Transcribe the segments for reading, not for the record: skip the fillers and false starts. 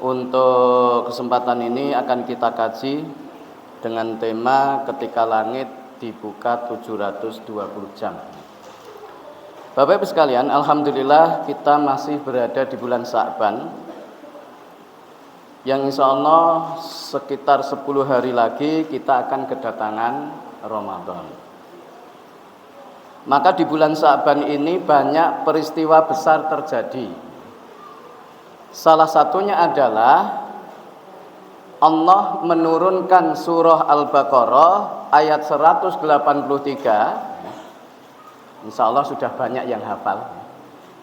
Untuk kesempatan ini akan kita kaji dengan tema ketika langit dibuka 720 jam. Bapak Ibu sekalian, alhamdulillah kita masih berada di bulan Sya'ban, yang insya Allah sekitar 10 hari lagi kita akan kedatangan Ramadan. Maka di bulan Sya'ban ini banyak peristiwa besar terjadi. Salah satunya adalah Allah menurunkan surah Al-Baqarah ayat 183. Insya Allah sudah banyak yang hafal.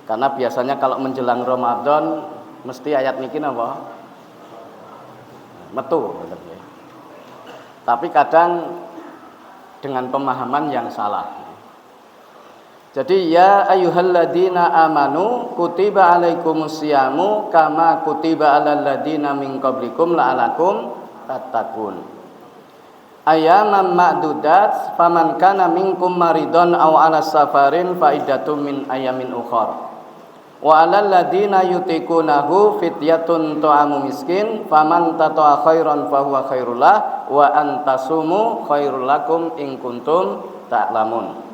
Karena biasanya kalau menjelang Ramadan mesti ayat niki apa? Metu. Tapi kadang dengan pemahaman yang salah. Jadi ya ayyuhalladzina amanu kutiba alaikumusyamu kama kutiba alal ladzina min qablikum la'alakum tattaqun. Ayyaman ma'dudat faman kana minkum maridun aw 'ala safarin fa iddatum min ayamin ukhra. Wa 'alal ladzina yutiqunahu fidyatun ta'amu miskin faman tata'a khairan fa huwa khairul lah wa antasumu khairul lakum in kuntum ta'lamun.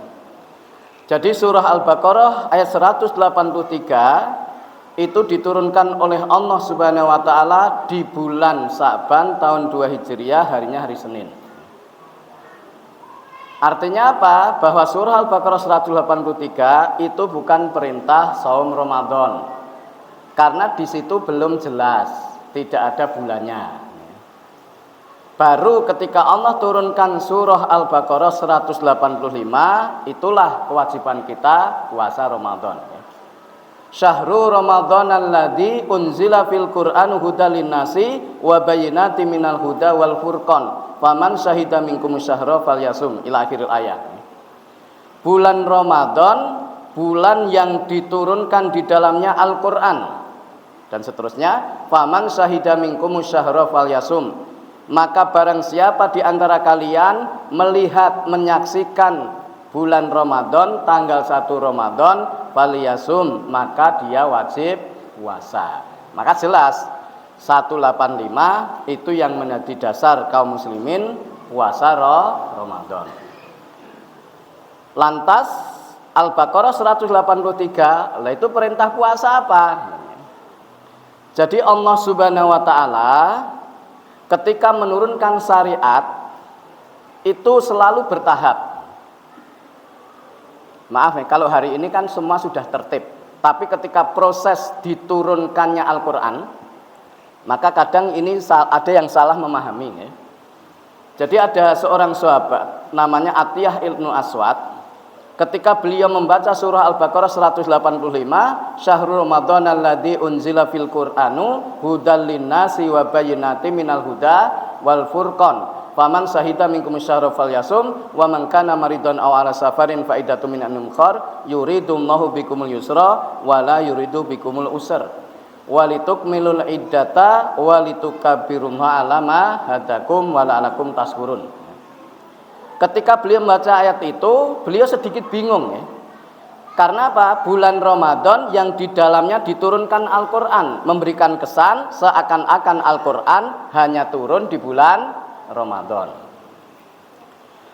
Jadi surah Al-Baqarah ayat 183 itu diturunkan oleh Allah Subhanahu wa taala di bulan Sya'ban tahun 2 Hijriah, harinya hari Senin. Artinya apa? Bahwa surah Al-Baqarah 183 itu bukan perintah saum Ramadan. Karena di situ belum jelas, tidak ada bulannya. Baru ketika Allah turunkan surah Al-Baqarah 185, itulah kewajiban kita puasa Ramadan. Syahrul Ramadan alladzi unzila fil Qur'an hudal linnasi wa bayyinatin minal huda wal furqan. Faman syahida minkum syahra falyasum ila akhiril ayat. Bulan Ramadan, bulan yang diturunkan di dalamnya Al-Qur'an. Dan seterusnya, faman syahida minkum syahra falyasum. Maka barang siapa di antara kalian melihat, menyaksikan bulan Ramadan, tanggal 1 Ramadan, faliyasum, maka dia wajib puasa. Maka jelas 185 itu yang menjadi dasar kaum muslimin puasa Ramadan. Lantas Al-Baqarah 183, lah itu perintah puasa apa? Jadi Allah Subhanahu wa taala ketika menurunkan syariat itu selalu bertahap. Maaf ya, kalau hari ini kan semua sudah tertib. Tapi ketika proses diturunkannya Al-Quran, maka kadang ini ada yang salah memahami ya. Jadi ada seorang sahabat namanya Atiyah ibnu Aswad. Ketika beliau membaca surah Al-Baqarah 185, Syahrul Ramadan alladzi unzila fil Qur'anu hudal linnasi wa bayyinatin minal huda wal furqan. Faman syahida minkum syahra falyasum wa man kana maridan aw 'ala safarin fa iddatun min ayyamin ukhra yuridullahu bikumul yusra wa la yuridu bikumul usra. Walitukmilul iddata walitukabbiruha 'ala ma hadakum wa la'alakum tashkurun. Ketika beliau membaca ayat itu, beliau sedikit bingung ya. Karena apa? Bulan Ramadan yang di dalamnya diturunkan Al-Quran, memberikan kesan seakan-akan Al-Quran hanya turun di bulan Ramadan.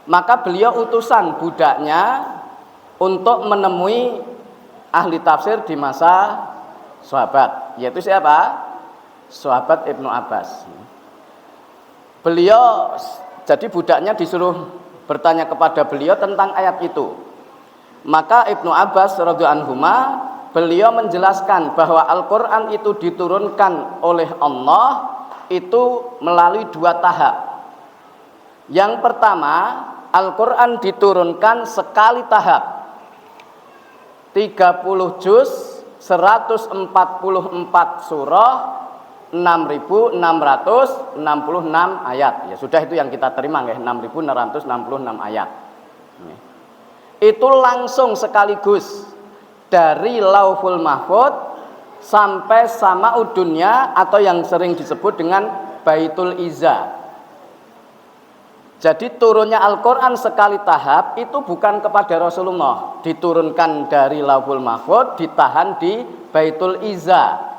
Maka beliau utusan budaknya untuk menemui ahli tafsir di masa sahabat, yaitu siapa? Sahabat Ibnu Abbas. Beliau, jadi budaknya disuruh bertanya kepada beliau tentang ayat itu. Maka Ibnu Abbas radhiyallahu anhuma, beliau menjelaskan bahwa Al-Quran itu diturunkan oleh Allah itu melalui 2 tahap. Yang pertama, Al-Quran diturunkan sekali tahap, 30 juz, 144 surah, 6.666 ayat. Ya sudah, itu yang kita terima ya, 6.666 ayat. Itu langsung sekaligus dari Lauhul Mahfuz sampai Sama'ud Dunya atau yang sering disebut dengan Baitul Izza. Jadi turunnya Al-Quran sekali tahap itu bukan kepada Rasulullah, diturunkan dari Lauhul Mahfuz, ditahan di Baitul Izza.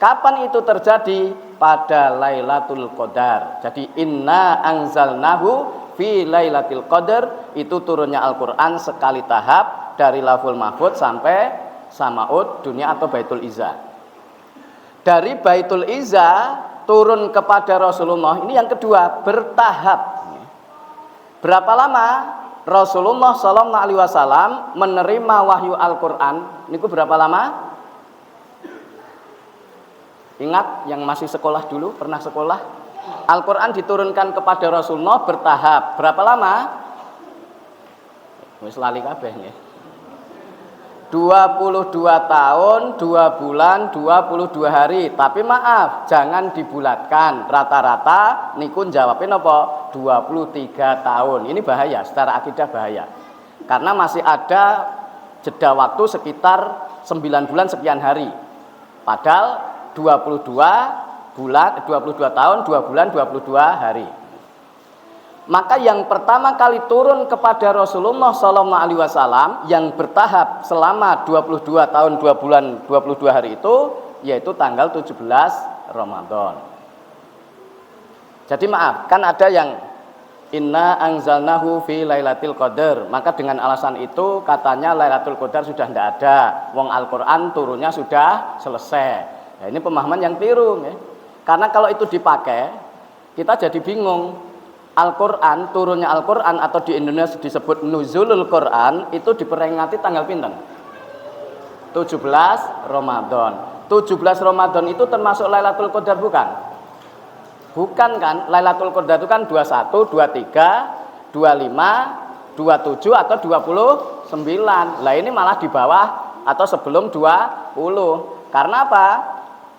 Kapan itu terjadi? Pada Lailatul Qadar. Jadi inna anzalnahu fi Lailatul Qadar, itu turunnya Al-Qur'an sekali tahap dari Lauhul Mahfuz sampai Samaud dunia atau Baitul Izza. Dari Baitul Izza turun kepada Rasulullah, ini yang kedua, bertahap. Berapa lama Rasulullah SAW menerima wahyu Al-Qur'an? Ini berapa lama? Ingat yang masih sekolah dulu, pernah sekolah? Al-Quran diturunkan kepada Rasulullah bertahap. Berapa lama? Wis lali kabeh nggih. 22 tahun, 2 bulan, 22 hari. Tapi maaf, jangan dibulatkan. Rata-rata niku jawabin apa? 23 tahun. Ini bahaya, secara akidah bahaya. Karena masih ada jeda waktu sekitar 9 bulan sekian hari. Padahal 22 tahun, 2 bulan, 22 hari. Maka yang pertama kali turun kepada Rasulullah SAW yang bertahap selama 22 tahun, 2 bulan, 22 hari itu, yaitu tanggal 17 Ramadan. Jadi maaf, kan ada yang inna anzalnahu fi Lailatul Qadar, maka dengan alasan itu katanya Lailatul Qadar sudah tidak ada, wong Al-Quran turunnya sudah selesai. Nah, ini pemahaman yang keliru ya. Karena kalau itu dipakai, kita jadi bingung. Al-Quran, turunnya Al-Quran atau di Indonesia disebut Nuzulul Quran, itu diperingati tanggal pinten? 17 Ramadan. 17 Ramadan itu termasuk Lailatul Qadar bukan? Bukan kan? Lailatul Qadar itu kan 21, 23, 25, 27 atau 29. Lah ini malah di bawah atau sebelum 20. Karena apa?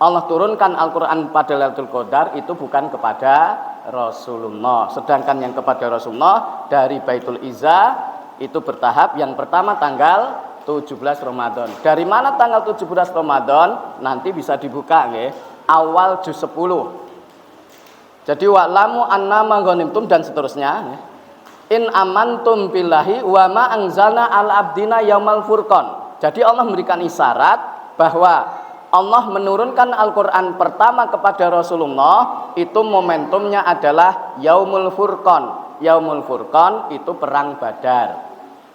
Allah turunkan Al-Quran pada Lailatul Qadar itu bukan kepada Rasulullah. Sedangkan yang kepada Rasulullah dari Baitul Izza itu bertahap. Yang pertama tanggal 17 Ramadan. Dari mana tanggal 17 Ramadan? Nanti bisa dibuka ya. Awal juz 10. Jadi wa'lamu annama ghanimtum dan seterusnya. In amantum billahi wa ma anzalna ala abdina yaumal furqan. Jadi Allah memberikan isyarat bahwa Allah menurunkan Al-Quran pertama kepada Rasulullah itu momentumnya adalah Yaumul Furqan. Yaumul Furqan itu perang Badar.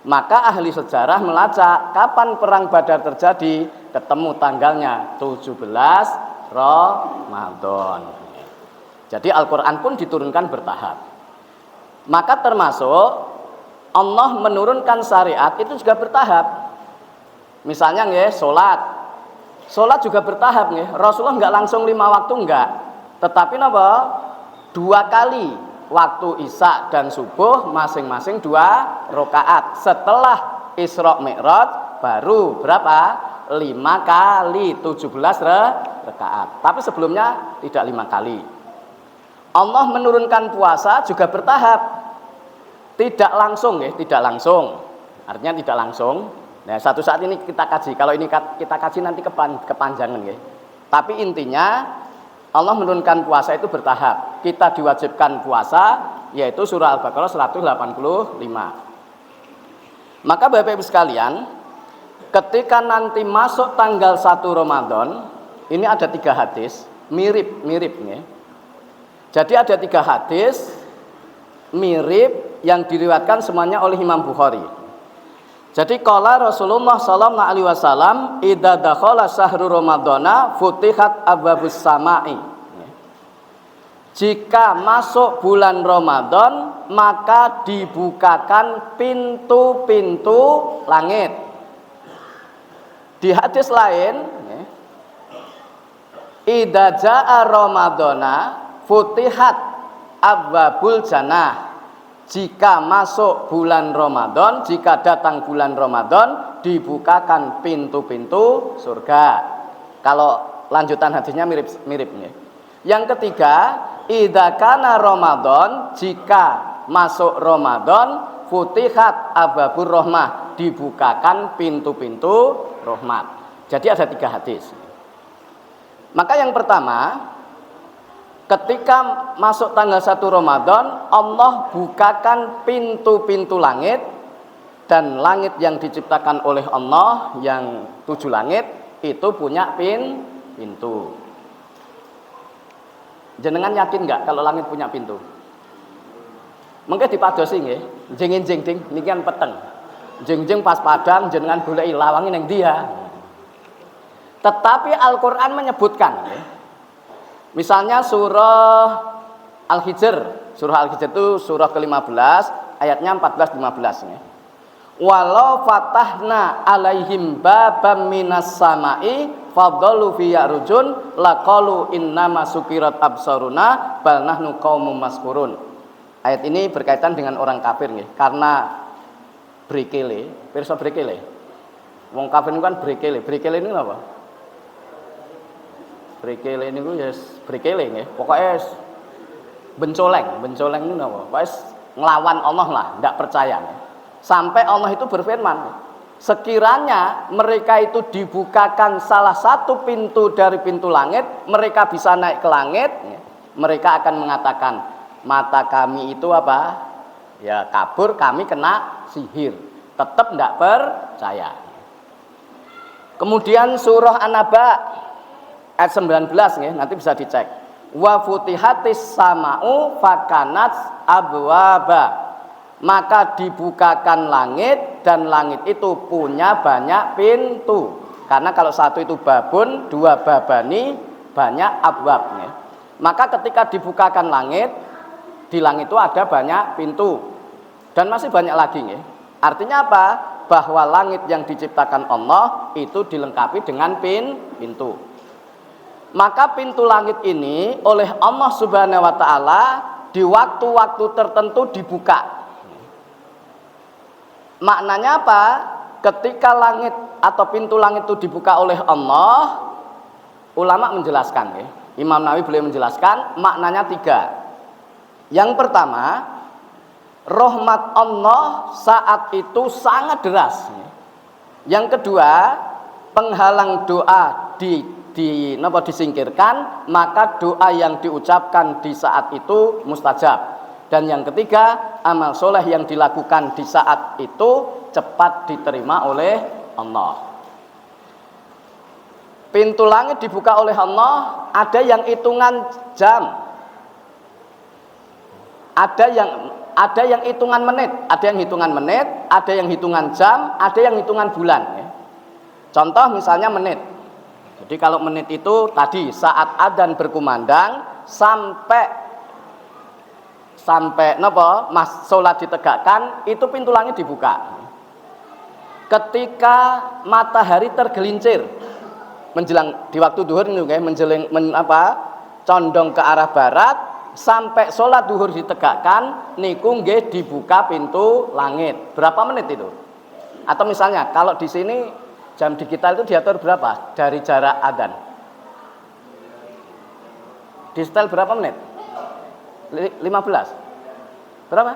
Maka ahli sejarah melacak kapan perang Badar terjadi, ketemu tanggalnya 17 Ramadan. Jadi Al-Quran pun diturunkan bertahap. Maka termasuk Allah menurunkan syariat itu juga bertahap. Misalnya ya, Sholat juga bertahap nih. Rasulullah nggak langsung 5 waktu enggak, tetapi apa? 2 kali waktu Isya dan subuh masing-masing 2 rakaat. Setelah Isra Mi'raj baru berapa? 5 kali 17 rakaat. Tapi sebelumnya tidak 5 kali. Allah menurunkan puasa juga bertahap. Tidak langsung ya, tidak langsung. Artinya tidak langsung. Nah, satu saat ini kita kaji. Kalau ini kita kaji nanti kepanjangan ya. Tapi intinya Allah menurunkan puasa itu bertahap. Kita diwajibkan puasa yaitu surah Al-Baqarah 185. Maka Bapak Ibu sekalian, ketika nanti masuk tanggal 1 Ramadan, ini ada 3 hadis mirip ya. Jadi ada 3 hadis mirip yang diriwayatkan semuanya oleh Imam Bukhari. Jadi qala Rasulullah sallallahu alaihi wasallam idza dakhala syahrul ramadhana futihat abwabus samai. Jika masuk bulan Ramadan maka dibukakan pintu-pintu langit. Di hadis lain idza jaa ramadhana futihat abwabul jannah. Jika masuk bulan Ramadan, jika datang bulan Ramadan, dibukakan pintu-pintu surga. Kalau lanjutan hadisnya mirip nih. Yang ketiga, idza kana Ramadan, jika masuk Ramadan, futihat abwabur rahmah, dibukakan pintu-pintu rahmat. Jadi ada 3 hadis. Maka yang pertama, ketika masuk tanggal 1 Ramadan, Allah bukakan pintu-pintu langit. Dan langit yang diciptakan oleh Allah, yang 7 langit, itu punya pintu. Jenengan yakin nggak kalau langit punya pintu? Mengke dipadosi nggih, jeng-jeng ding niki kan peteng. Jeng-jeng pas padang jenengan goleki lawange ning dia. Tetapi Al-Qur'an menyebutkan nggih. Misalnya surah Al-Hijr. Surah Al-Hijr itu surah ke-15 ayatnya 14-15 nggih. Walau fatahna alaihim babam minas sama'i fadhalu fi yarujun laqalu innama sukirat absaruna bal nahnu qaumum maskurun. Ayat ini berkaitan dengan orang kafir nggih, karena brekele, pirsa brekele. Wong kafir niku kan brekele. Brekele niku napa? Brekele niku ya brekele nggih. Pokoke bencoleng niku napa? Pokoke nglawan Allah lah, ndak percaya. Sampai Allah itu berfirman, sekiranya mereka itu dibukakan salah satu pintu dari pintu langit, mereka bisa naik ke langit, mereka akan mengatakan, mata kami itu apa? Ya kabur, kami kena sihir. Tetap tidak percaya. Kemudian surah An-Naba ayat 19 ya, nanti bisa dicek. Wa futihatis sama'u fakanat abwaba. Maka dibukakan langit dan langit itu punya banyak pintu. Karena kalau satu itu babun, dua babani, banyak abwab ya. Maka ketika dibukakan langit, di langit itu ada banyak pintu dan masih banyak lagi ya. Artinya apa? Bahwa langit yang diciptakan Allah itu dilengkapi dengan pintu. Maka pintu langit ini oleh Allah Subhanahu wa taala di waktu-waktu tertentu dibuka. Maknanya apa? Ketika langit atau pintu langit itu dibuka oleh Allah, ulama menjelaskan ya. Imam Nawawi beliau menjelaskan maknanya 3. Yang pertama, rahmat Allah saat itu sangat deras. Yang kedua, penghalang doa disingkirkan, maka doa yang diucapkan di saat itu mustajab. Dan yang ketiga, amal soleh yang dilakukan di saat itu cepat diterima oleh Allah. Pintu langit dibuka oleh Allah, ada yang hitungan jam, ada yang hitungan menit, ada yang hitungan jam, ada yang hitungan bulan. Contoh misalnya menit. Jadi kalau menit itu tadi saat adzan berkumandang sampai sholat ditegakkan, itu pintu langit dibuka. Ketika matahari tergelincir menjelang di waktu duhur itu condong ke arah barat sampai sholat duhur ditegakkan, niku nggih dibuka pintu langit. Berapa menit itu? Atau misalnya kalau di sini jam digital itu diatur berapa dari jarak adzan? Digital berapa menit? 15. Berapa?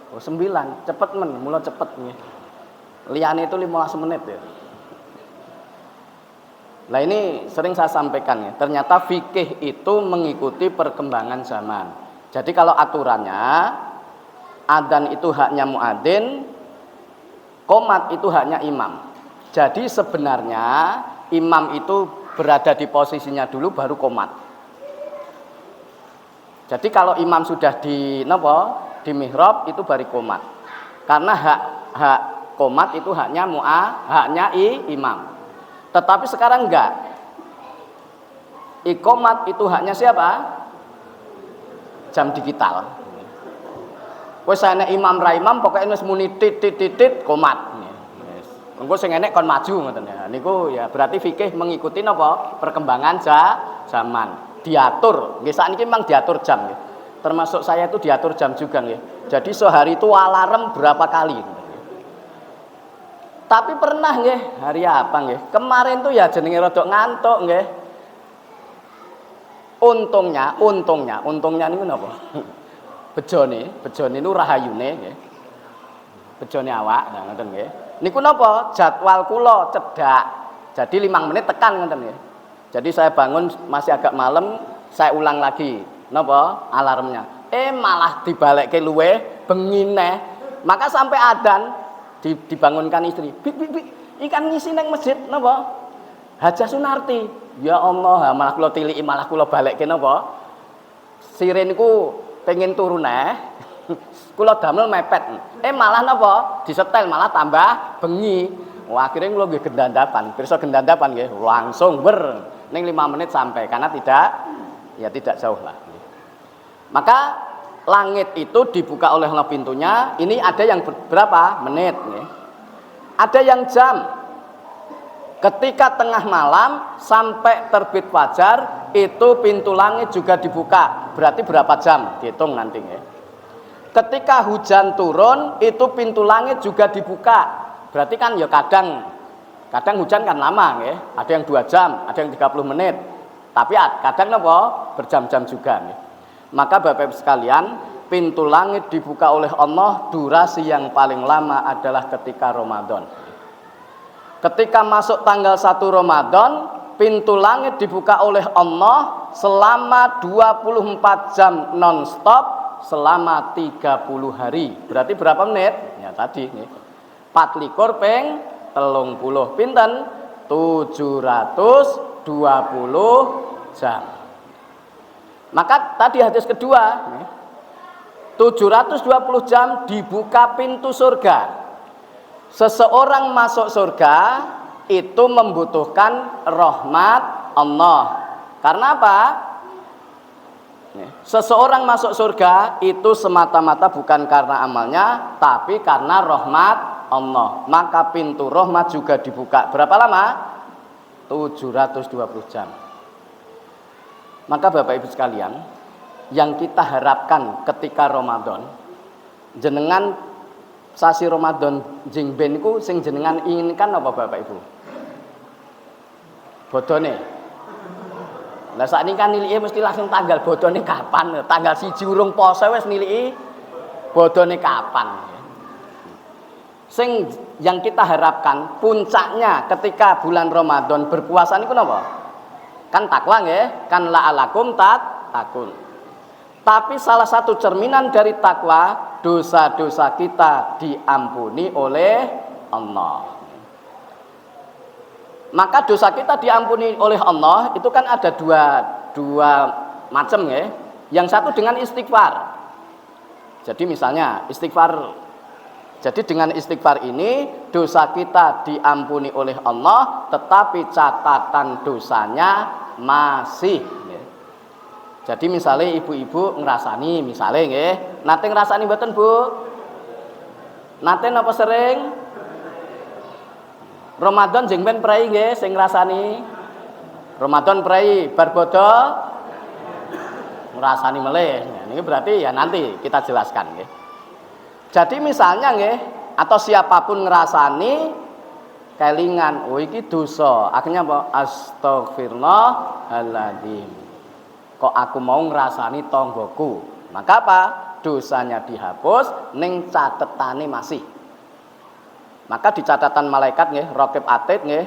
Oh 9. Cepet mulai cepet nih. Liyane itu 15 menit ya. Nah ini sering saya sampaikan ya. Ternyata fikih itu mengikuti perkembangan zaman. Jadi kalau aturannya adzan itu haknya muadzin, qomat itu haknya imam. Jadi sebenarnya imam itu berada di posisinya dulu baru qomat. Jadi kalau imam sudah di mihrab itu baru qomat. Karena hak qomat itu haknya imam. Tetapi sekarang enggak. Iqomat itu haknya siapa? Jam digital. Wes ana imam ra imam pokoke wis muni titit qomat. Engko sing enek kon maju ngoten ya. Niku ya berarti fikih mengikuti perkembangan zaman. Diatur, nggih sakniki memang diatur jam nggih. Termasuk saya itu diatur jam juga nggih. Jadi sehari itu alarm berapa kali. Tapi pernah nggih, hari apa nggih? Kemarin tuh ya jenenge rada ngantuk nggih. Untungnya niku napa? Bejone niku rahayune nggih. Bejone awak, nah ngoten nggih. Niku napa? Jadwal kula cedak. Jadi 5 menit tekan ngoten nggih. Jadi saya bangun masih agak malam, saya ulang lagi alarmnya. Malah dibalekke luweh bengi neh. Maka sampai adzan dibangunkan istri. Bik, ikan ngisi nang masjid Hajah Sunarti. Ya Allah, malah kula tiliki malah kula balekke Sirin ku pengen turu neh. Kula damel mepet. Malah napa? Disetel malah tambah bengi. Wah, akhirnya kula nggih gendandapan. Pirsa gendandapan nggih, langsung ning 5 menit sampai karena tidak jauh lah. Maka langit itu dibuka oleh Allah pintunya. Ini ada yang berapa menit nggih. Ada yang jam. Ketika tengah malam sampai terbit fajar itu pintu langit juga dibuka. Berarti berapa jam? Dihitung nanti ya. Ketika hujan turun itu pintu langit juga dibuka. Berarti kan ya kadang hujan kan lama ya. Ada yang 2 jam, ada yang 30 menit. Tapi kadang apa? Berjam-jam juga ya. Maka Bapak Ibu sekalian, pintu langit dibuka oleh Allah, durasi yang paling lama adalah ketika Ramadan. Ketika masuk tanggal 1 Ramadan, pintu langit dibuka oleh Allah selama 24 jam non-stop selama 30 hari. Berarti berapa menit? Ya tadi nih. 24 ping 30 pinten? 720 jam. Maka tadi hadis kedua, 720 jam dibuka pintu surga. Seseorang masuk surga itu membutuhkan rahmat Allah. Karena apa? Seseorang masuk surga itu semata-mata bukan karena amalnya, tapi karena rahmat Allah. Maka pintu rahmat juga dibuka. Berapa lama? 720 jam. Maka Bapak Ibu sekalian, yang kita harapkan ketika Ramadan, jenengan sasi Ramadan jeng ben iku sing jenengan inginkan apa Bapak Ibu? Bodone. Lah sakniki kan niliki mesti langsung tanggal bodone kapan? Tanggal 1 urung poso wis niliki bodone kapan. Sing yang kita harapkan puncaknya ketika bulan Ramadan berpuasa niku napa? Kan takwa nggih, kan la'alakum takun. Tapi salah satu cerminan dari takwa, dosa-dosa kita diampuni oleh Allah. Maka dosa kita diampuni oleh Allah itu kan ada dua macam ya. Yang satu dengan istighfar. Jadi misalnya dengan istighfar ini dosa kita diampuni oleh Allah, tetapi catatan dosanya masih. Jadi misalnya ibu-ibu ngerasani, misalnya nggih, nate ngerasani mboten Bu? Nate napa sering? Ramadan jeng ben prei nggih sing ngrasani. Ramadan prei bar bodho ngrasani melih. Nah, ini berarti ya nanti kita jelaskan nggih. Jadi misalnya nggih, atau siapapun ngerasani kelingan, oh iki dosa. Akhirnya apa? Astagfirullahaladzim. Kok aku mau ngrasani tonggoku, maka apa? Dosanya dihapus, ning catetane masih. Maka di catatan malaikat nggih, raqib atid nggih,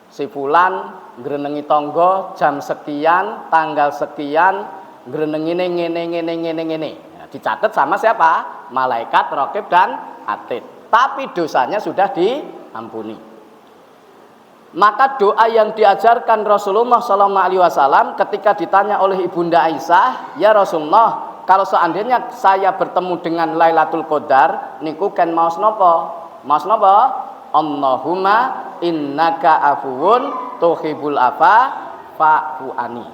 si fulan ngrenengi tonggo jam sekian, tanggal sekian, ngrenengine ngene. Nah, dicatat sama siapa? Malaikat, raqib dan atid. Tapi dosanya sudah diampuni. Maka doa yang diajarkan Rasulullah SAW ketika ditanya oleh Ibunda Aisyah, ya Rasulullah, kalau seandainya saya bertemu dengan Lailatul Qadar, niku ken maos napa? Maos napa? Allahumma innaka afuwun tuhibbul afa fa'fu ani.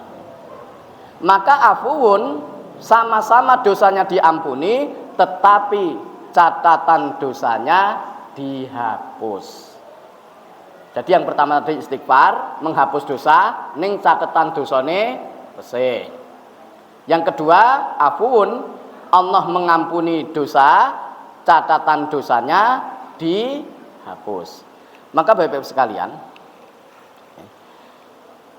Maka afuwun sama-sama dosanya diampuni, tetapi catatan dosanya dihapus. Jadi yang pertama tadi istighfar, menghapus dosa, ning catatan dosane resik. Yang kedua, afuun, Allah mengampuni dosa, catatan dosanya dihapus. Maka Bapak Ibu sekalian,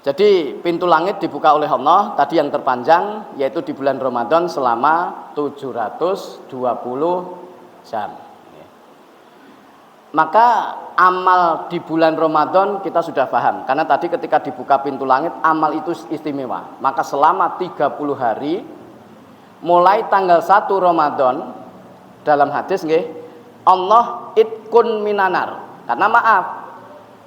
jadi pintu langit dibuka oleh Allah, tadi yang terpanjang yaitu di bulan Ramadan selama 720 jam. Maka amal di bulan Ramadan kita sudah paham. Karena tadi ketika dibuka pintu langit, amal itu istimewa. Maka selama 30 hari, mulai tanggal 1 Ramadan, dalam hadis nggih, Allah itkun minanar. Karena maaf,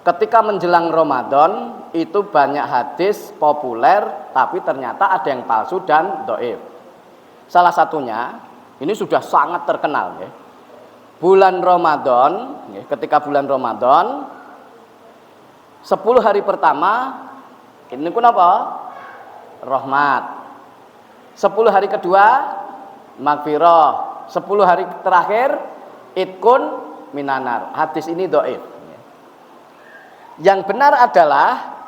ketika menjelang Ramadan, itu banyak hadis populer, tapi ternyata ada yang palsu dan dhaif. Salah satunya ini sudah sangat terkenal ya. Bulan Ramadan, ya, ketika bulan Ramadan 10 hari pertama ini apa? Rahmat. 10 hari kedua magfirah. 10 hari terakhir itkun minanar. Hadis ini dhaif. Yang benar adalah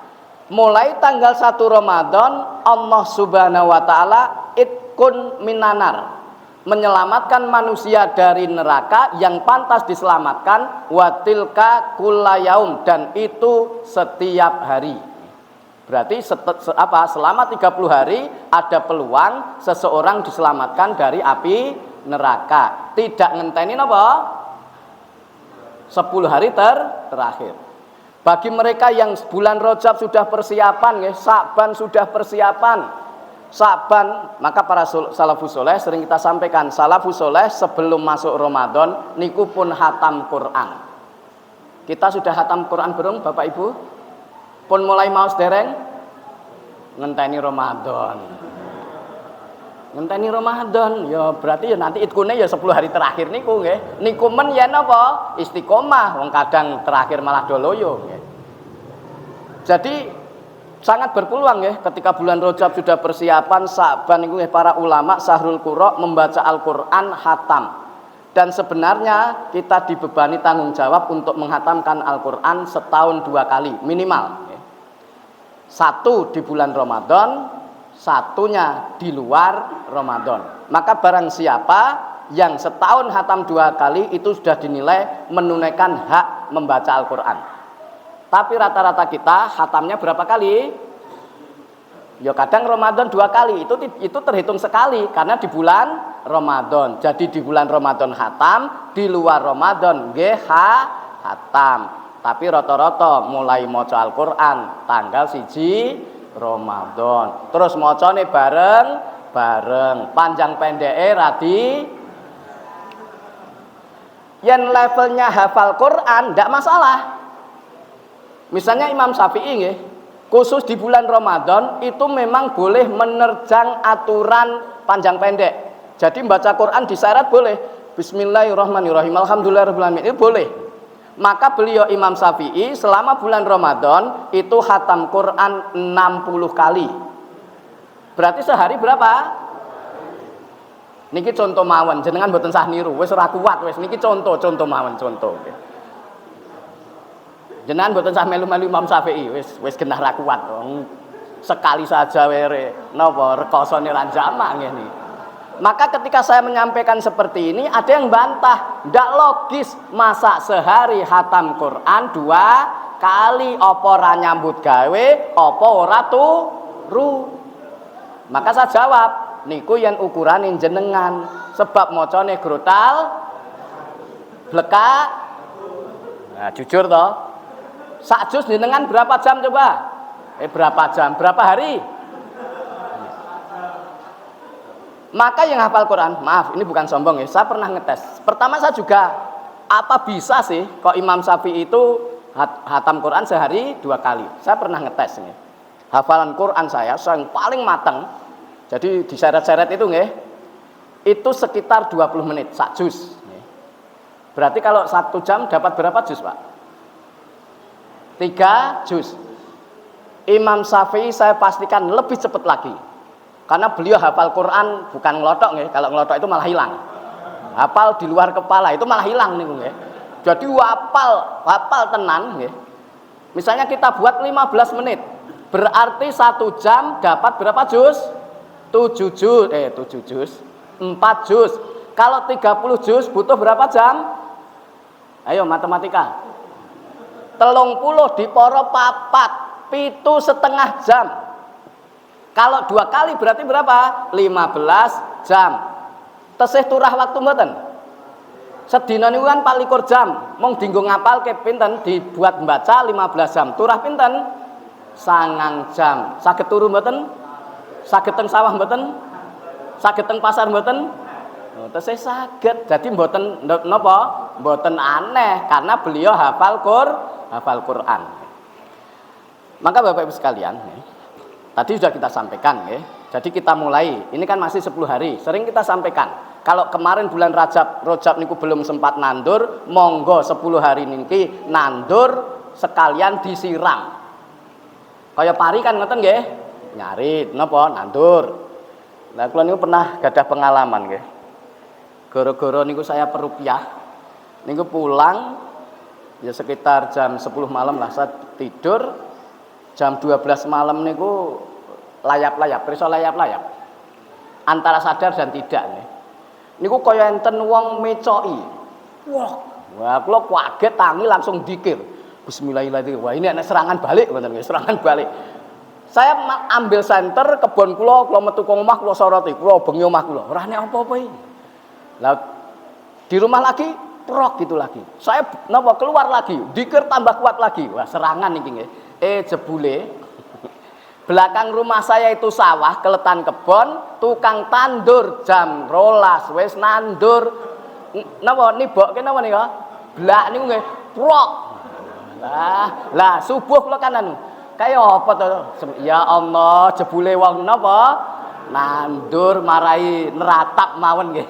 mulai tanggal 1 Ramadan Allah Subhanahu wa taala itkun minanar, menyelamatkan manusia dari neraka yang pantas diselamatkan, watilka kullayaum, dan itu setiap hari. Berarti selama 30 hari ada peluang seseorang diselamatkan dari api neraka. Tidak ngenteni apa? 10 hari terakhir. Bagi mereka yang bulan Rajab sudah persiapan, ya, Sa'ban sudah persiapan. Sa'ban, maka para salafus soleh sering kita sampaikan, salafus soleh sebelum masuk Ramadan niku pun hatam Quran. Kita sudah hatam Quran belum Bapak Ibu? Pun mulai mau sedereng ngenteni Ramadan. Ngenteni Ramadan, ya berarti ya nanti itkune ya 10 hari terakhir niku nggih. Niku men yen apa? Istiqomah, wong kadang terakhir malah doloyo nggih. Jadi sangat berpeluang ya ketika bulan Rajab sudah persiapan, Sa'ban niku para ulama Sahrul Qura membaca Al-Qur'an hatam. Dan sebenarnya kita dibebani tanggung jawab untuk menghatamkan Al-Qur'an setahun 2 kali minimal. Satu di bulan Ramadan, satunya di luar Ramadan. Maka barang siapa yang setahun hatam 2 kali itu sudah dinilai menunaikan hak membaca Al-Quran. Tapi rata-rata kita hatamnya berapa kali? Ya kadang Ramadan 2 kali, itu terhitung sekali karena di bulan Ramadan. Jadi di bulan Ramadan hatam, di luar Ramadan nggih hatam. Tapi rata-rata mulai maca Al-Quran tanggal 1 Ramadan. Terus macane bareng, panjang pendeke radi. Yang levelnya hafal Quran ndak masalah. Misalnya Imam Syafi'i nggih, khusus di bulan Ramadan itu memang boleh menerjang aturan panjang pendek. Jadi membaca Quran disyarat boleh. Bismillahirrahmanirrahim. Alhamdulillahirabbil alamin. Itu boleh. Maka beliau Imam Syafi'i selama bulan Ramadan itu khatam Quran 60 kali. Berarti sehari berapa? Niki contoh mawon, jenengan mboten sah niru, wis ora kuat wis. Niki contoh mawon, contoh. Jenengan mboten sah melu-melu Imam Syafi'i, wis genah ra kuat. Sekali saja were napa rekosane ra jamak ngene. Maka ketika saya menyampaikan seperti ini, ada yang bantah, ndak logis masa sehari khatam Quran 2 kali, apa ora nyambut gawe, apa ora turu. Maka saya jawab, niku yen ukurane jenengan, sebab macane grotal blekak. Nah, jujur toh. Sak juz jenengan berapa jam coba? Berapa jam? Berapa hari? Maka yang hafal Quran, maaf ini bukan sombong ya, saya pernah ngetes. Pertama saya juga, apa bisa sih kok Imam Syafi'i itu hatam Quran sehari 2 kali? Saya pernah ngetes nih. Hafalan Quran saya yang paling matang, jadi diseret-seret itu nggih, itu sekitar 20 menit, sak juz. Berarti kalau 1 jam dapat berapa juz Pak? 3 juz. Imam Syafi'i saya pastikan lebih cepat lagi. Karena beliau hafal Quran bukan ngelotok nggih, kalau ngelotok itu malah hilang. Hafal di luar kepala itu malah hilang niku nggih. Jadi hafal tenan nggih. Misalnya kita buat 15 menit, berarti 1 jam dapat berapa juz? 7 juz, 4 juz. Kalau 30 juz butuh berapa jam? Ayo matematika. 30 diporo 4, 7,5 jam. Kalau 2 kali berarti berapa? 15 jam. Tesih turah waktu mboten? Sedina niku kan 24 jam. Mong dinggo ngapalke pinten dibuat membaca 15 jam. Turah pinten? 9 jam. Saged turu mboten? Saged teng sawah mboten? Saged teng pasar mboten? Tesih saged. Jadi mboten napa? Mboten aneh karena beliau hafal Quran. Maka Bapak Ibu sekalian, tadi sudah kita sampaikan ya, Jadi kita mulai, ini kan masih 10 hari. Sering kita sampaikan, kalau kemarin bulan Rajab niku belum sempat nandur, monggo 10 hari niki nandur sekalian disiram. Kaya pari kan ngoten nggih, nyari napa nandur. Nah, kula niku pernah gadah pengalaman nggih. Gara-gara niku saya perupiah, niku pulang ya sekitar jam 10 malam lah, saya tidur jam 12 malam niku layap-layap, perso layap-layap. Antara sadar dan tidak nih. Niku kaya enten wong mecoki. Wah, kula kaget tangi langsung dikir. Bismillahirrahmanirrahim. Wah, ini ana serangan balik ngoten nggih, serangan balik. Saya ambil senter kebon kula metu ke omah kula soroti, kula bengi omah kula. Ora ana apa-apa iki. Lah di rumah lagi prok gitu lagi. Saya napa keluar lagi, dikir tambah kuat lagi. Wah, serangan iki nggih. Jebule belakang rumah saya itu sawah, keletan kebon, tukang tandur jam 12 wis nandur. Napa nibokke napa nika? Blak niku nggih, prok. Lah subuh kula kan anu. Kaya apa to? Ya Allah, jebule wong napa? Nandur marai neratap mawon nggih.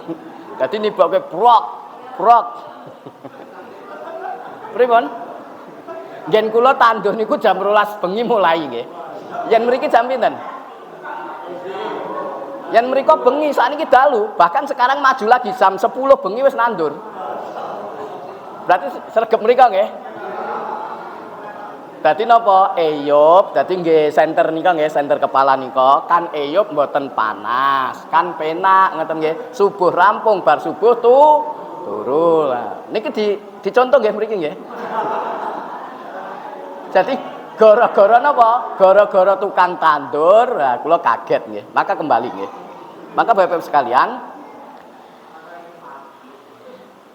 Dadi nibokke prok, prok. Pripun? Yen kula tandur niku jam 12 bengi mulai nggih. Yen mriki jam pinten? Yen mriko bengi sakniki dalu, bahkan sekarang maju lagi jam 10 bengi wis nandur. Berarti sregep mriko nggih. Dadi napa? Eyup, dadi nggih senter nika nggih, senter kepala nika kan eyup mboten panas, kan penak ngoten nggih. Subuh rampung bar subuh turu lah. Niki dicontoh nggih mriki nggih. Jadi gara-gara napa? Gara-gara tukang tandur, nah kula kaget nggih. Maka kembali nggih. Maka Bapak-Ibu sekalian,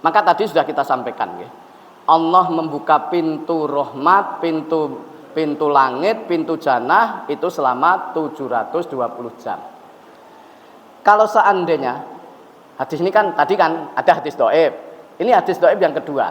maka tadi sudah kita sampaikan nggih. Allah membuka pintu rahmat, pintu langit, pintu jannah itu selama 720 jam. Kalau seandainya hadis ini kan tadi kan ada hadis dhaif. Ini hadis dhaif yang kedua.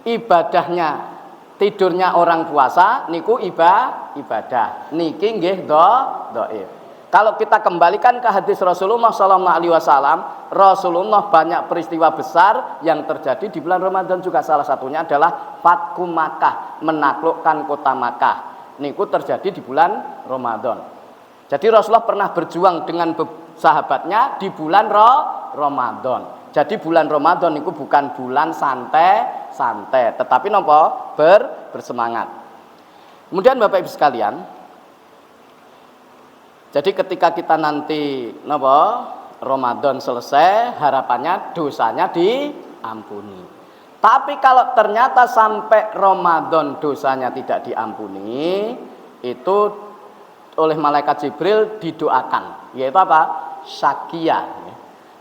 Ibadahnya tidurnya orang puasa niku ibadah. Niki nggih dhaif. Kalau kita kembalikan ke hadis Rasulullah sallallahu alaihi wasallam, Rasulullah banyak peristiwa besar yang terjadi di bulan Ramadan juga, salah satunya adalah Fathu Makkah, menaklukkan kota Makkah. Niku terjadi di bulan Ramadan. Jadi Rasulullah pernah berjuang dengan sahabatnya di bulan Ramadan. Jadi bulan Ramadan niku bukan bulan santai, tetapi napa? Bersemangat. Kemudian Bapak Ibu sekalian, jadi ketika kita nanti Ramadan selesai, harapannya dosanya diampuni. Tapi kalau ternyata sampai Ramadan dosanya tidak diampuni, itu oleh malaikat Jibril didoakan, yaitu apa? Syakia.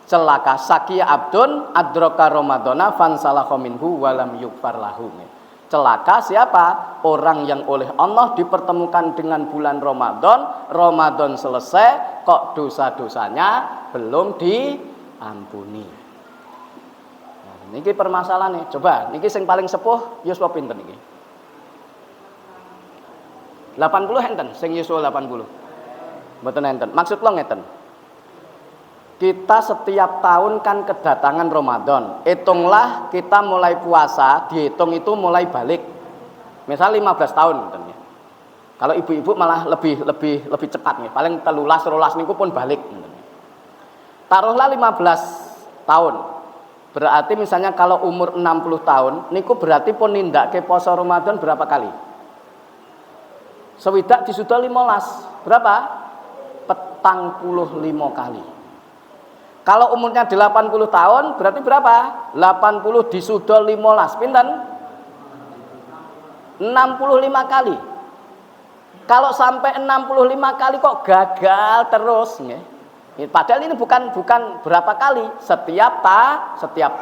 Celaka sakia abdun adraka ramadhana fansalakha minhu walam yughfar lahu. Celaka siapa? Orang yang oleh Allah dipertemukan dengan bulan Ramadan, Ramadan selesai kok dosa-dosanya belum diampuni. Nah, niki permasalahan nih. Coba niki sing paling sepuh yuswa pinten niki? 80 enten, sing yuswa 80. Mboten enten. Maksud lo ngeten. Kita setiap tahun kan kedatangan Ramadan. Hitunglah kita mulai puasa, dihitung itu mulai balik. Misal 15 tahun gitu. Kalau ibu-ibu malah lebih cepat nih. Paling 13 niku pun balik gitu. Taruhlah 15 tahun. Berarti misalnya kalau umur 60 tahun niku berarti pun nindakke poso Ramadan berapa kali? Sewidak disuda 15. Berapa? 45 kali. Kalau umurnya 80 tahun berarti berapa? 80 disuda 15 pinten? 65 kali. Kalau sampai 65 kali kok gagal terus nggih. Padahal ini bukan berapa kali, setiap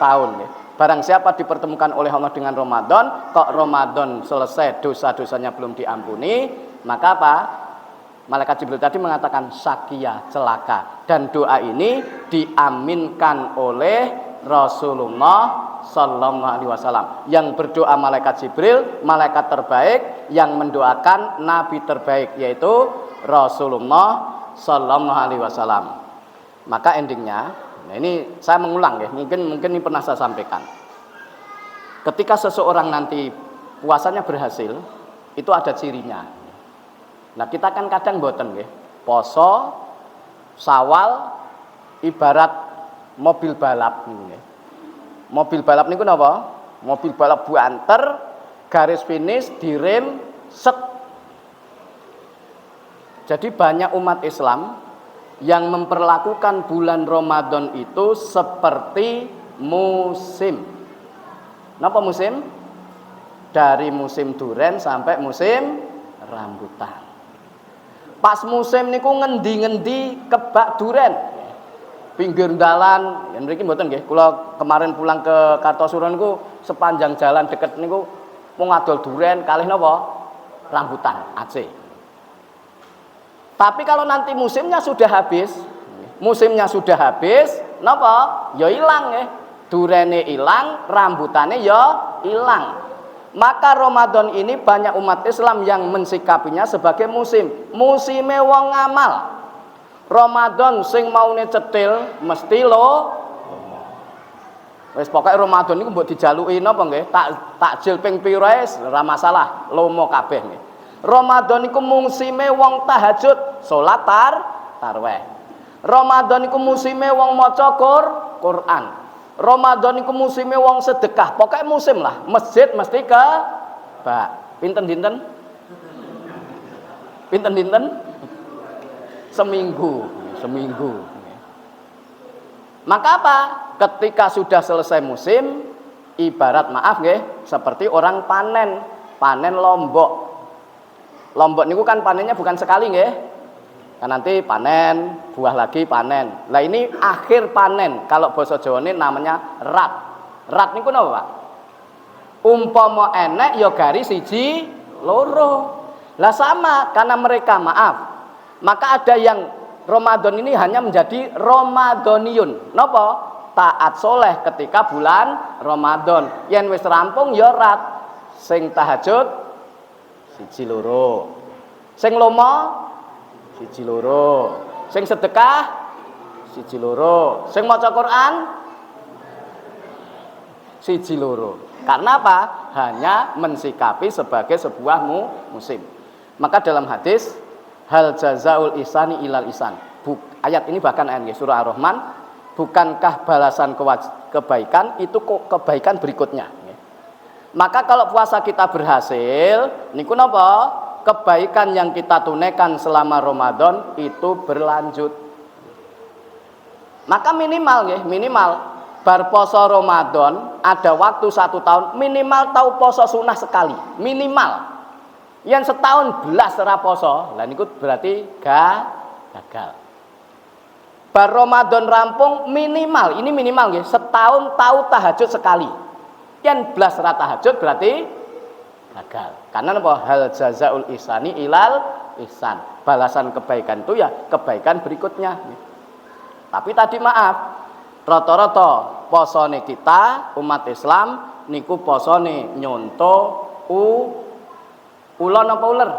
tahun nggih. Barang siapa dipertemukan oleh Allah dengan Ramadan, kok Ramadan selesai dosa-dosanya belum diampuni, maka apa? Malaikat Jibril tadi mengatakan syakia, celaka, dan doa ini diaminkan oleh Rasulullah sallallahu alaihi wasallam. Yang berdoa malaikat Jibril, malaikat terbaik, yang mendoakan nabi terbaik, yaitu Rasulullah sallallahu alaihi wasallam. Maka endingnya, nah ini saya mengulang ya, mungkin ini pernah saya sampaikan. Ketika seseorang nanti puasanya berhasil, itu ada cirinya. Nah, kita kan kadang boten nggih. Poso Syawal ibarat mobil balap nggih. Mobil balap niku napa? Mobil balap buanter, garis finish direm set. Jadi banyak umat Islam yang memperlakukan bulan Ramadan itu seperti musim. Napa musim? Dari musim duren sampai musim rambutan. Pas musim niku ngendi-ngendi kebak duren. Pinggir dalan, yen mriki mboten nggih. Kula kemarin pulang ke Kartosuro niku sepanjang jalan deket niku mung adol duren kalih napa? Rambutan, Aceh. Tapi kalau nanti musimnya sudah habis, napa? Ya ilang nggih. Durene ilang, rambutane ya ilang. Maka Ramadan ini banyak umat Islam yang mensikapinya sebagai musim. Musime wong ngamal. Ramadan sing maune cetil mesti lo. Wis pokoke Ramadan niku mbok dijaluki napa nggih? Takjil ping pira wis ora masalah, lomo kabeh nggih. Ramadan iku musime wong tahajud, salat tarawih. Ramadan iku musime wong maca Quran. Ramadan iku musime wong sedekah. Pokoke musim lah, masjid mesti ke pinten-dinten? Pinten-dinten? Seminggu. Maka apa? Ketika sudah selesai musim, ibarat maaf nggih, seperti orang panen lombok. Lombok niku kan panennya bukan sekali nggih. Kan nanti panen, buah lagi panen. Lah ini akhir panen. Kalau basa Jawane namanya rat. Rat niku napa, Pak? Umpama enek ya garis siji loro. Lah sama karena mereka maaf. Maka ada yang Ramadan ini hanya menjadi Ramadaniun. Napa? Taat soleh ketika bulan Ramadan. Yen wis rampung ya rat. Sing tahajud siji loro. Sing lomo siji loro. Sing sedekah siji loro. Sing maca Quran siji loro. Karena apa? Hanya mensikapi sebagai sebuah musim. Maka dalam hadis hal jazaul ihsani ilal ihsan. Ayat ini bahkan ayat surah Ar-Rahman, bukankah balasan kebaikan itu kebaikan berikutnya. Maka kalau puasa kita berhasil, niku napa? Kebaikan yang kita tunaikan selama Ramadan itu berlanjut. Maka minimal bar poso Ramadan ada waktu 1 tahun minimal tahu poso sunnah sekali, minimal. Yang setahun belas ora poso, lah niku berarti gagal. Bar Ramadan rampung minimal nggih, setahun tahu tahajud sekali. Yang belas ora tahajud berarti gagal. Karena apa? Hal jazaul ihsani ilal ihsan. Balasan kebaikan itu ya kebaikan berikutnya. Tapi tadi maaf, rata-rata posone kita umat Islam niku posone nyonto ulon apa uler?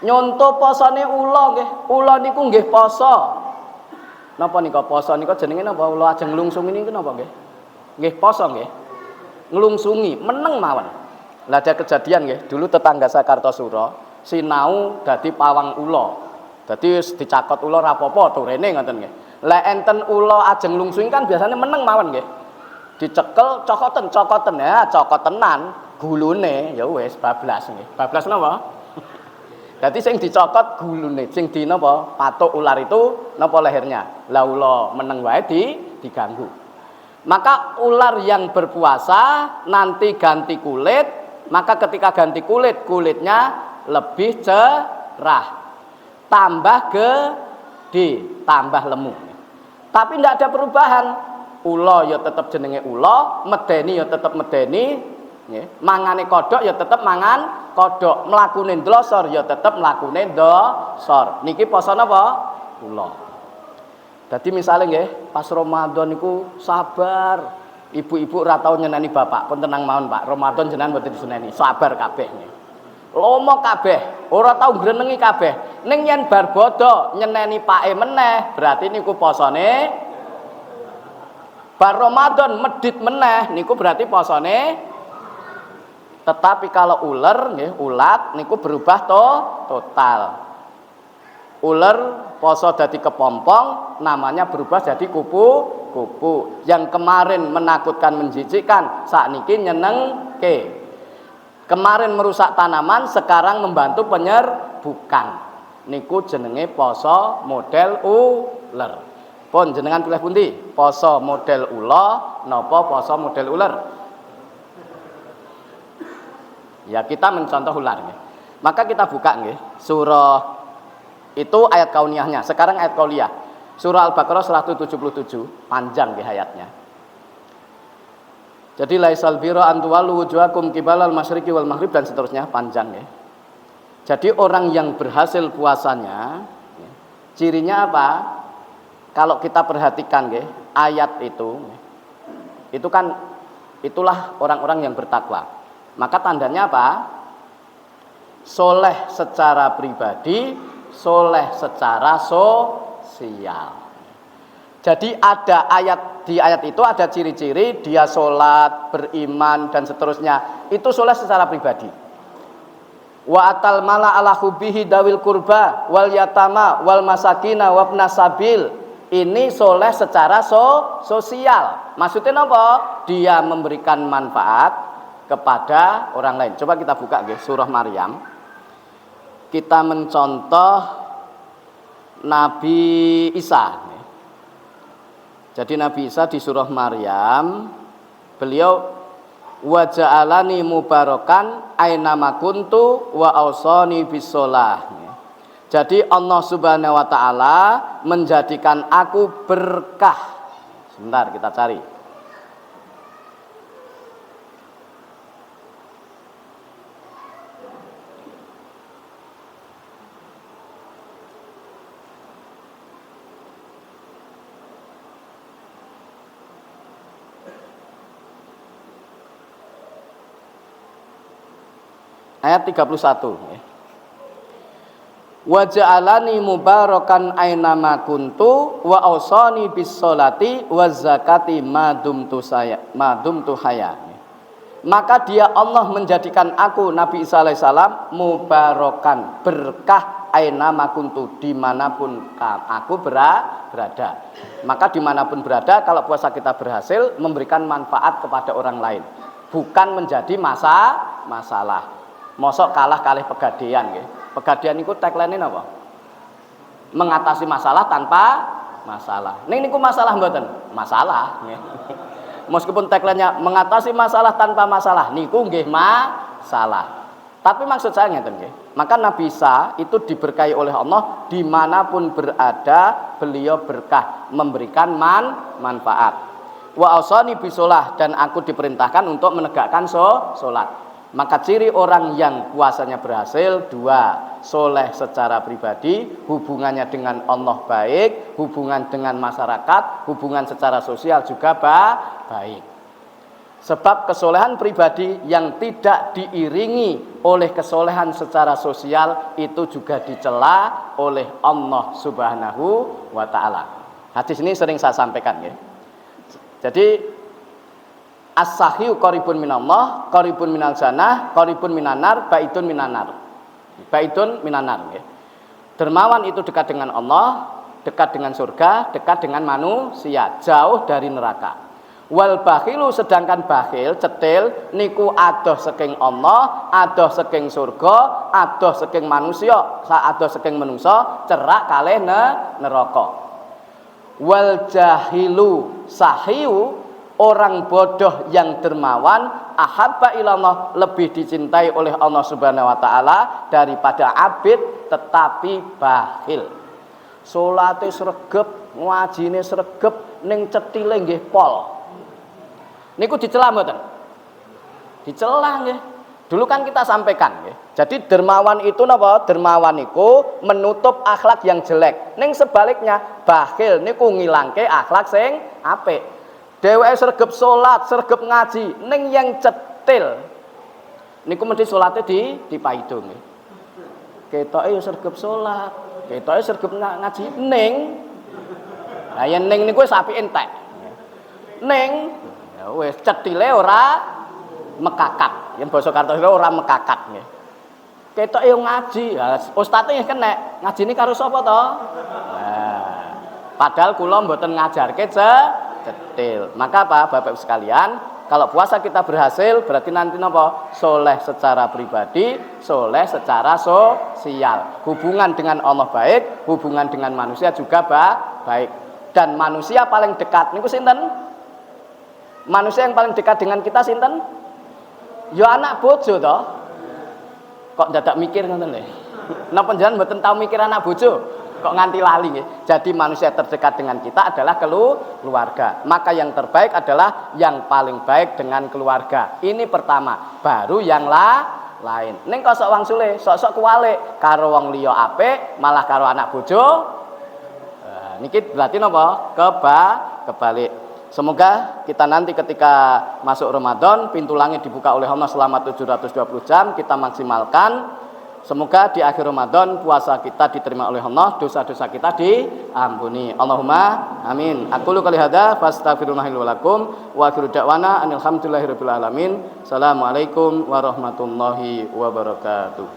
Nyonto posone ula nggih. Ula niku nggih poso. Napa nika poso nika jenenge napa? Ula ajeng nglungsungi niku napa nggih? Nggih poso nggih. Nglungsungi, meneng mawon. Lah ada kejadian nggih, dulu tetangga saya Kartosuro sinau dadi pawang ula. Dadi dicakot ula ra apa-apa turene ngoten nggih. Lah enten ula ajeng nglungsungi kan biasanya meneng mawon nggih. Dicekel cokoten ya, cokotenan gulune ya wis bablas nggih. Bablas napa? Dadi sing dicokot gulune, sing di napa? Patuk ular itu napa lehernya. Lah ula meneng wae diganggu. Maka ular yang berpuasa nanti ganti kulit, maka ketika ganti kulitnya lebih cerah, tambah gede, tambah lemu. Tapi tidak ada perubahan. Ula ya tetap jenenge ula, medeni ya tetap medeni, mangane kodok ya tetap mangan kodok, mlakune ndlosor ya tetap mlakune ndlosor. Niki poso napa? Ula. Jadi misalnya nggih, pas Ramadan niku sabar. Ibu-ibu ora tau bapak, pun tenang mawon Pak. Ramadan jenengan mboten diseneni, sabar kabeh nggih. Lomo kabeh. ora tau ngrenengi kabeh. Ning yen bar bodho nyeneni pake meneh, berarti niku posone bar Ramadan medhit meneh niku berarti posone. Tetapi kalau ular nggih, ulat niku berubah total. Ular poso dadi kepompong, namanya berubah jadi kupu-kupu. Yang kemarin menakutkan menjijikkan, sakniki nyenengke. Kemarin merusak tanaman, sekarang membantu penyerbukan. Niku jenenge poso model ular. Pun jenengan pilih pundi? Poso model ula napa poso model ular? Ya kita mencontoh ular nggih. Maka kita buka nggih surah itu ayat kauniyahnya. Sekarang ayat kauliyah. Surah Al-Baqarah 177, panjang nggih ayatnya. Jadi laisal birra an tuwallu wujuhakum qibalal masyriqi wal maghrib dan seterusnya, panjang ya. Jadi orang yang berhasil puasanya cirinya apa? Kalau kita perhatikan nggih, ayat itu kan itulah orang-orang yang bertakwa. Maka tandanya apa? Soleh secara pribadi, soleh secara sosial. Jadi ada di ayat itu ada ciri-ciri dia sholat, beriman dan seterusnya. Itu soleh secara pribadi. Wa atal mala ala hubbihi dawil kurba wal yatama wal masakina wabna sabil. Ini soleh secara sosial. Maksudnya apa? Dia memberikan manfaat kepada orang lain. Coba kita buka nggih surah Maryam. Kita mencontoh Nabi Isa. Jadi Nabi Isa di surah Maryam, beliau wa ja'alani mubarakan aina ma kuntu wa ausani bisolah. Jadi Allah Subhanahu wa taala menjadikan aku berkah. Sebentar kita cari. Ayat 31 wa ja'alani mubarakan ainama kuntu wa ausani bis sholati waz zakati madumtu hayya. Maka dia Allah menjadikan aku Nabi Isa alaihissalam mubarakan, berkah ainama kuntu, dimanapun aku berada. Maka dimanapun berada, kalau puasa kita berhasil memberikan manfaat kepada orang lain, bukan menjadi masalah. Mosok kalah kalih pegadaian nggih. Pegadaian niku tagline napa? Mengatasi masalah tanpa masalah. Ning niku masalah mboten? Masalah nggih. Meskipun tagline-nya mengatasi masalah tanpa masalah, niku nggih masalah. Tapi maksud saya ngeten nggih. Maka Nabi Isa itu diberkahi oleh Allah, dimanapun berada beliau berkah, memberikan manfaat. Wa ausani bisolah, dan aku diperintahkan untuk menegakkan salat. Maka ciri orang yang puasanya berhasil dua, soleh secara pribadi, hubungannya dengan Allah baik, hubungan dengan masyarakat, hubungan secara sosial juga baik. Sebab kesolehan pribadi yang tidak diiringi oleh kesolehan secara sosial itu juga dicela oleh Allah Subhanahu wa taala. Hadis ini sering saya sampaikan ya. Jadi as-sahihu qaribun minallah, qaribun minal jannah, qaribun minanar, baitun minanar. Baitun minanar ya. Dermawan itu dekat dengan Allah, dekat dengan surga, dekat dengan manusia, jauh dari neraka. Wal bakhilu, sedangkan bakhil, cetil niku adoh saking Allah, adoh saking surga, adoh saking manusia, adoh saking manusia, cerak kalih neraka. Wal jahilu sahiu, orang bodoh yang dermawan, ahabba ilallah, lebih dicintai oleh Allah Subhanahu wa taala daripada abid tetapi bakhil. Salate sregep, ngajine sregep, ning cetile nggih pol. Niku dicela mboten? Dicela nggih. Dulu kan kita sampaikan nggih. Jadi dermawan itu napa? Dermawan niku menutup akhlak yang jelek. Ning sebaliknya, bakhil niku ngilangke akhlak sing apik. Dheweke sregep salat, sregep ngaji, ning yang cetil niku mesti salate dipaido nggih. ketoke ya sregep salat, ketoke sregep ngaji ning. Lah yen ning niku wis apike entek. Ning ya wis cethile ora mekakat. Yen basa Kartosira ora mekakat nggih. Ketok yo ngaji, ustadze nggih kenek. Ngajine karo sapa to? Nah, padahal kula mboten ngajarke cetil. Maka apa Bapak Ibu sekalian, kalau puasa kita berhasil berarti nanti napa? Soleh secara pribadi, soleh secara sosial. Hubungan dengan Allah baik, hubungan dengan manusia juga baik. Dan manusia paling dekat niku sinten? Manusia yang paling dekat dengan kita sinten? Ya anak bojo to. Kok dadak mikir ngoten lho. Napa jenengan mboten tau mikir anak bojo? Kok nganti lali nggih. Jadi manusia terdekat dengan kita adalah keluarga. Maka yang terbaik adalah yang paling baik dengan keluarga. Ini pertama, baru yang lain. Ning kok sok wangsule, sok-sok kuwalik karo wong liya apik, malah karo anak bojo. Niki berarti napa? Kebalik. Semoga kita nanti ketika masuk Ramadan, pintu langit dibuka oleh Allah selama 720 jam, kita maksimalkan. Semoga di akhir Ramadan puasa kita diterima oleh Allah, dosa-dosa kita diampuni. Allahumma amin. Aku lu kali hada fastaghfirullahi wa lakum wa akhiru da'wana alhamdulillahirabbil alamin. Assalamualaikum warahmatullahi wabarakatuh.